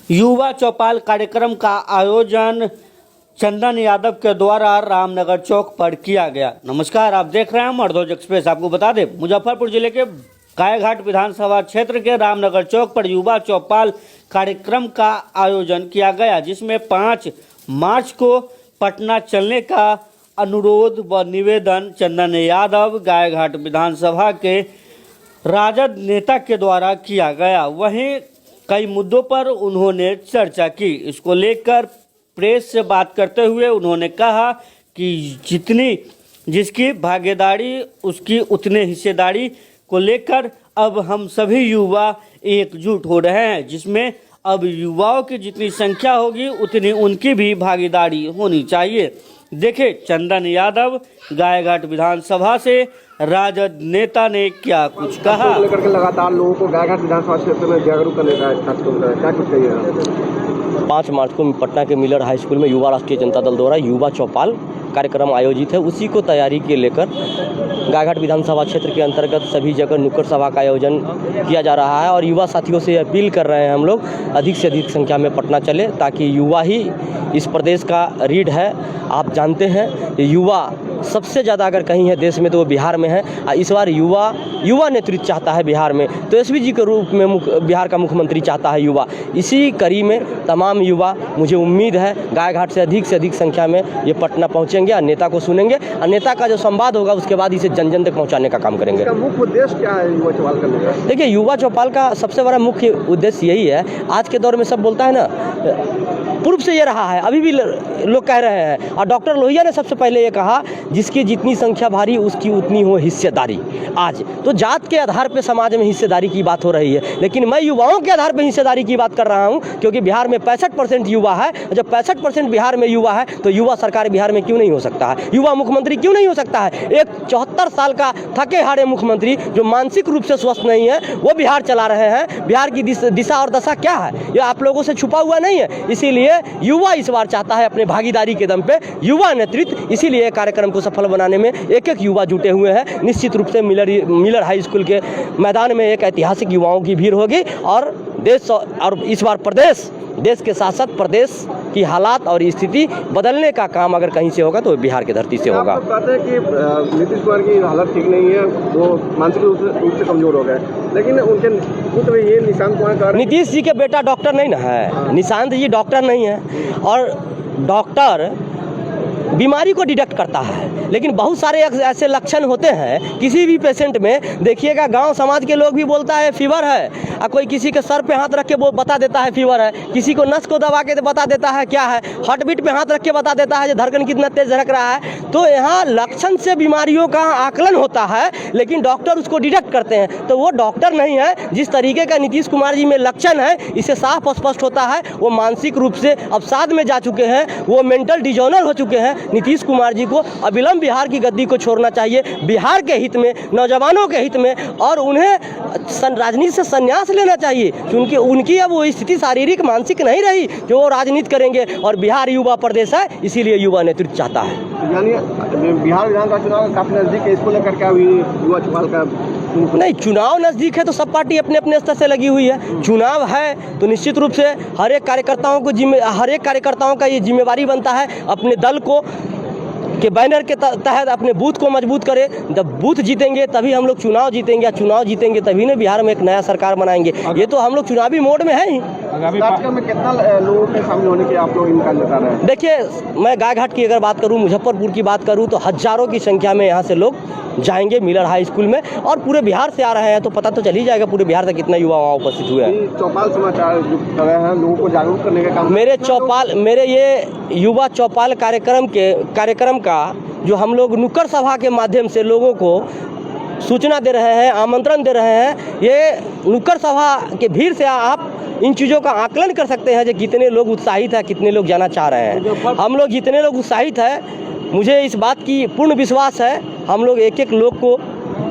युवा चौपाल कार्यक्रम का आयोजन चंदन यादव के द्वारा रामनगर चौक पर किया गया। नमस्कार, आप देख रहे हैं मर्दोज एक्सप्रेस। आपको बता दें, मुजफ्फरपुर जिले के गायघाट विधानसभा क्षेत्र के रामनगर चौक पर युवा चौपाल कार्यक्रम का आयोजन किया गया, जिसमें 5 मार्च को पटना चलने का अनुरोध व निवेदन चंदन यादव गायघाट विधानसभा के राजद नेता के द्वारा किया गया। वहीं कई मुद्दों पर उन्होंने चर्चा की। इसको लेकर प्रेस से बात करते हुए उन्होंने कहा कि जिसकी भागीदारी उसकी उतने हिस्सेदारी को लेकर अब हम सभी युवा एकजुट हो रहे हैं, जिसमें अब युवाओं की जितनी संख्या होगी उतनी उनकी भी भागीदारी होनी चाहिए। देखे चंदन यादव गायघाट विधानसभा से राजद नेता ने क्या कुछ कहा। लेकर के लगातार लोगों को गायघाट विधानसभा क्षेत्र में जागरूक करने का क्या कुछ कहिएगा। 5 मार्च को पटना के मिलर हाई स्कूल में युवा राष्ट्रीय जनता दल द्वारा युवा चौपाल कार्यक्रम आयोजित है। उसी को तैयारी के लेकर गायघाट विधानसभा क्षेत्र के अंतर्गत सभी जगह नुक्कड़ सभा का आयोजन किया जा रहा है और युवा साथियों से अपील कर रहे हैं हम लोग अधिक से अधिक संख्या में पटना चले, ताकि युवा ही इस प्रदेश का रीढ़ है। आप जानते हैं युवा सबसे ज़्यादा अगर कहीं है देश में तो वो बिहार में है। इस बार युवा नेतृत्व चाहता है बिहार में, तो एसपी जी के रूप में बिहार का मुख्यमंत्री चाहता है युवा। इसी कड़ी में तमाम युवा, मुझे उम्मीद है गायघाट से अधिक संख्या में ये पटना पहुंचेंगे और नेता को सुनेंगे और नेता का जो संवाद होगा उसके बाद इसे जन जन तक पहुंचाने का काम करेंगे। इसका मुख्य उद्देश्य क्या है युवा चौपाल करने का? देखिए, युवा चौपाल का सबसे बड़ा मुख्य उद्देश्य यही है, आज के दौर में सब बोलता है ना, पूर्व से ये रहा है, अभी भी लोग कह रहे हैं, और डॉक्टर लोहिया ने सबसे पहले ये कहा जिसकी जितनी संख्या भारी उसकी उतनी हो हिस्सेदारी। आज तो जात के आधार पे समाज में हिस्सेदारी की बात हो रही है, लेकिन मैं युवाओं के आधार पे हिस्सेदारी की बात कर रहा हूं, क्योंकि बिहार में 65% युवा है। जब 65% बिहार में युवा है तो युवा सरकार बिहार में क्यों नहीं हो सकता है, युवा मुख्यमंत्री क्यों नहीं हो सकता है। एक 74 साल का थके हारे मुख्यमंत्री जो मानसिक रूप से स्वस्थ नहीं है वो बिहार चला रहे हैं। बिहार की दिशा और दशा क्या है ये आप लोगों से छुपा हुआ नहीं है। इसीलिए युवा इस बार चाहता है अपने भागीदारी के दम पे युवा नेतृत्व, इसीलिए कार्यक्रम को सफल बनाने में एक युवा जुटे हुए हैं। निश्चित रूप से मिलर हाई स्कूल के मैदान में एक ऐतिहासिक युवाओं की भीड़ होगी और देश और इस बार देश के साथ साथ प्रदेश की हालात और स्थिति बदलने का काम अगर कहीं से होगा तो बिहार की धरती से होगा। आप कहते हैं कि नीतीश कुमार की हालत ठीक नहीं है, वो मानसिक रूप से कमजोर हो गए, लेकिन उनके पुत्र ये निशांत कुमार, नीतीश जी के बेटा डॉक्टर नहीं ना है, निशांत जी डॉक्टर नहीं है। और डॉक्टर बीमारी को डिटेक्ट करता है, लेकिन बहुत सारे ऐसे लक्षण होते हैं किसी भी पेशेंट में। देखिएगा, गांव समाज के लोग भी बोलता है फीवर है, और कोई किसी के सर पे हाथ रख के वो बता देता है फीवर है, किसी को नस को दबा के बता देता है क्या है, हार्ट बीट पे हाथ रख के बता देता है जो धड़कन कितना तेज धड़क रहा है। तो यहाँ लक्षण से बीमारियों का आकलन होता है, लेकिन डॉक्टर उसको डिटेक्ट करते हैं, तो वो डॉक्टर नहीं है। जिस तरीके का नीतीश कुमार जी में लक्षण है, इससे साफ स्पष्ट होता है वो मानसिक रूप से अवसाद में जा चुके हैं, वो मेंटल डिजॉर्डर हो चुके हैं। नीतीश कुमार जी को अविलंब बिहार की गद्दी को छोड़ना चाहिए, बिहार के हित में, नौजवानों के हित में, और उन्हें राजनीति से संन्यास लेना चाहिए, क्योंकि उनकी अब वो स्थिति शारीरिक मानसिक नहीं रही जो वो राजनीति करेंगे। और बिहार युवा प्रदेश है, इसीलिए युवा नेतृत्व चाहता है। यानी बिहार विधानसभा चुनाव काफी नजदीक है, इसको लेकर क्या युवा चौपाल का नहीं, चुनाव नजदीक है तो सब पार्टी अपने अपने स्तर से लगी हुई है। चुनाव है तो निश्चित रूप से हर एक कार्यकर्ताओं का ये जिम्मेवारी बनता है अपने दल को के बैनर के तहत अपने बूथ को मजबूत करे। जब बूथ जीतेंगे तभी हम लोग चुनाव जीतेंगे, या चुनाव जीतेंगे तभी ना बिहार में एक नया सरकार बनाएंगे। ये तो हम लोग चुनावी मोड में है ही। कार्यक्रम में कितना लोगों के शामिल होने की आप लोग इम्कान जता रहे हैं? देखिए, मैं गायघाट की अगर बात करूं, मुजफ्फरपुर की बात करूं, तो हजारों की संख्या में यहाँ से लोग जाएंगे मिलर हाई स्कूल में, और पूरे बिहार से आ रहे हैं तो पता तो चल ही जाएगा पूरे बिहार से कितना युवा वहाँ उपस्थित हुए हैं। चौपाल समाचार जो कर रहे हैं लोगों को जागरूक करने का काम, मेरे ये युवा चौपाल कार्यक्रम का जो हम लोग नुक्कड़ सभा के माध्यम से लोगों को सूचना दे रहे हैं, आमंत्रण दे रहे हैं। ये नुक्कड़ सभा के भीड़ से आप इन चीज़ों का आकलन कर सकते हैं जो कितने लोग उत्साहित है, कितने लोग जाना चाह रहे हैं। हम लोग जितने लोग उत्साहित है, मुझे इस बात की पूर्ण विश्वास है हम लोग एक लोग को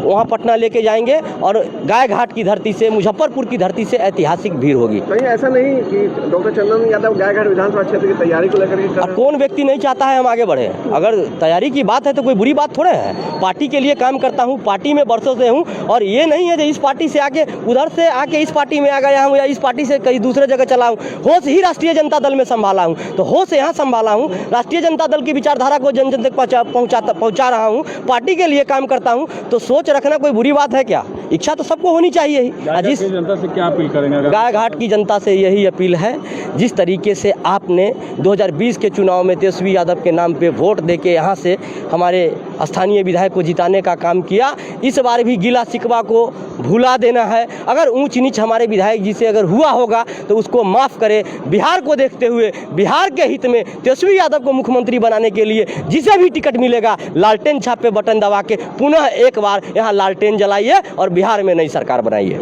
वहाँ पटना लेके जाएंगे और गाय घाट की धरती से, मुजफ्फरपुर की धरती से ऐतिहासिक भीड़ होगी। कहीं ऐसा नहीं कि डॉक्टर चंदन यादव गायघाट विधानसभा क्षेत्र की तैयारी को लेकर के और कौन व्यक्ति नहीं चाहता है हम आगे बढ़े? अगर तैयारी की बात है तो कोई बुरी बात थोड़े है। पार्टी के लिए काम करता हूँ, पार्टी में वर्षों से हूँ, और ये नहीं है कि इस पार्टी से आके उधर से आके इस पार्टी में आ गया हूँ या इस पार्टी से कहीं दूसरे जगह चला हूँ। होश ही राष्ट्रीय जनता दल में संभाला हूँ, तो होश यहाँ संभाला हूँ। राष्ट्रीय जनता दल की विचारधारा को जन जन तक पहुँचा रहा हूँ, पार्टी के लिए काम करता हूँ, तो सोच रखना कोई बुरी बात है क्या? इच्छा तो सबको होनी चाहिए ही। जिस जनता से क्या अपील करेंगे? गाय घाट की जनता से यही अपील है, जिस तरीके से आपने 2020 के चुनाव में तेजस्वी यादव के नाम पे वोट देके यहाँ से हमारे स्थानीय विधायक को जिताने का काम किया, इस बार भी गिला शिकवा को भुला देना है। अगर ऊंच नीच हमारे विधायक जी से अगर हुआ होगा तो उसको माफ़ करें। बिहार को देखते हुए, बिहार के हित में तेजस्वी यादव को मुख्यमंत्री बनाने के लिए जिसे भी टिकट मिलेगा, लालटेन छाप पे बटन दबा के पुनः एक बार यहाँ लालटेन जलाइए और बिहार में नई सरकार बनाइए।